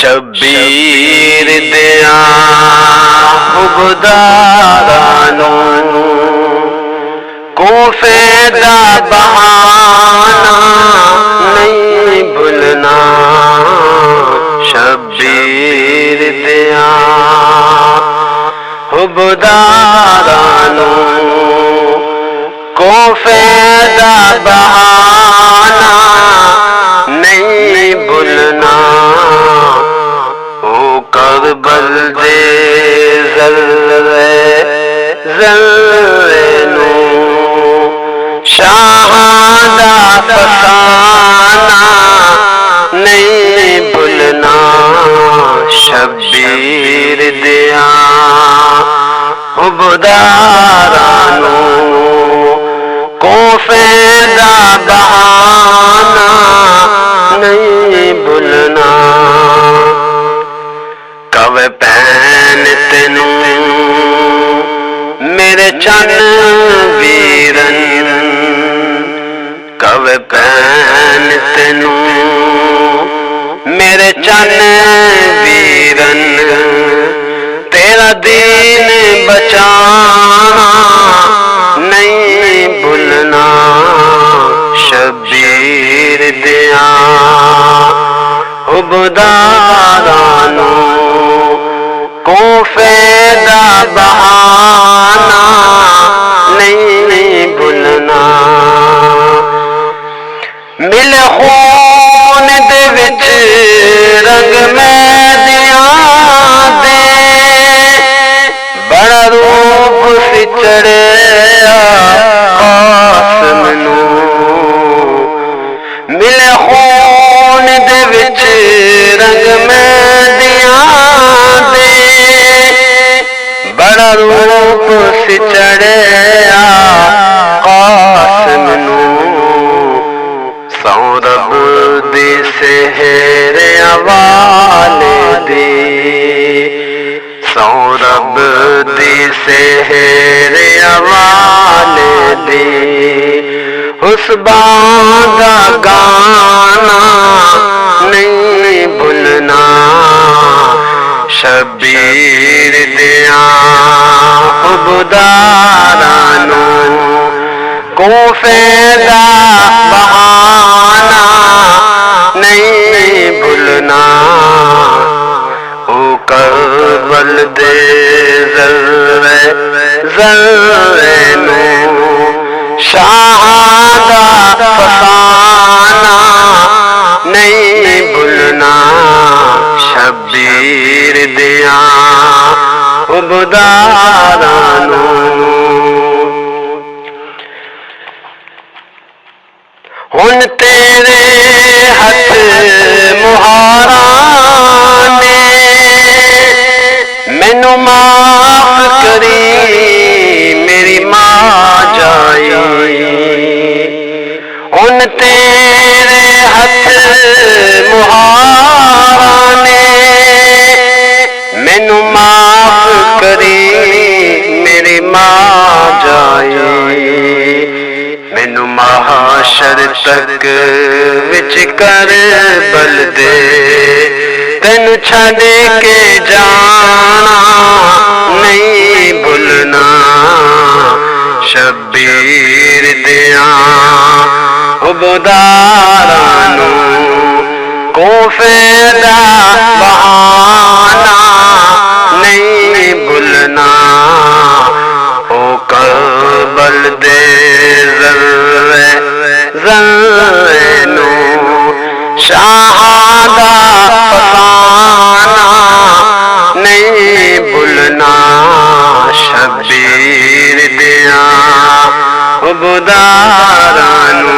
شبیر دیا حبدارانو کو فیدا بہانا نہیں بھولنا شبیر دیا حبدارانو کو فیدا بہانا نہیں بھولنا او کربل دے ذرے ذرے نو شہادہ فسانا نہیں بھولنا شبیر دیا حبدارانو کو فیدا بہانا نہیں بھولنا کوے پہن تینوں میرے چن ویرن کوے پہن تینوں میرے چن ویرن تیرا دین بچانا نہیں بھولنا شبیر دیا حبدارانو کو فیدا بہانا نہیں بھولنا مل خون دے وچ رنگ مہندیاں دے بڑا روپ سچڑیا قاسم نو مل خون دے وچ رنگ مہندیاں دے بڑا روپ سچڑیا قاسم نو سو رب دی سحر حوالے دی سو رب دی سحر حوالے دی اس باندھا گانا نہیں بھولنا شبیر دیا حبدارانو کو فیدا بہانا نہیں بھولنا او کربل دے ذرے ذرے نو شہادہ فسانا نہیں بھولنا شبیر دیا حبدارانو ہن تیرے ہاتھ مہاراں نے مینوں معاف کری میری ماں جائی ہن تیرے ہاتھ مہاراں نے مینوں معاف کری میری ماں جائی مینوں محشر تک وچ کربل دے تینوں چھڈ کے جانا نہیں بھولنا شبیر دیا حبدارانو کو فیدا بہانا نہیں بھولنا او کربل دے ذرے ذرے نو شہادہ فسانا نہیں بھولنا شبیر دیا حبدارانو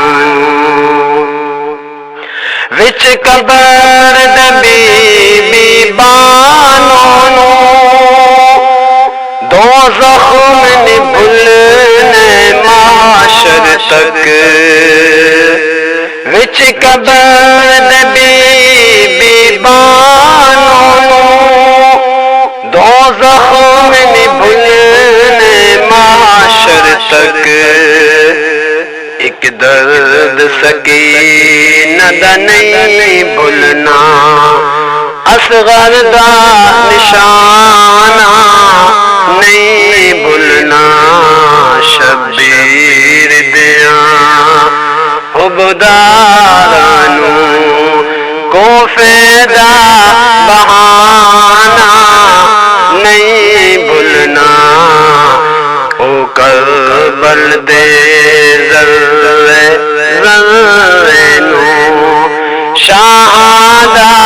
وچ قبر دے بی بانو دو زخم نہیں بھولنے محشر تک وچ قبر دے بی بانو دو زخم نہیں بھولنے محشر تک ایک درد سکینہ دا نہیں بھولنا اس اصغر دا نشانہ نہیں بھولنا شبیر دیاں حبدارانو کو فیدا بہانا نہیں بھولنا او کربل دے ذرے ذرے نو شہادہ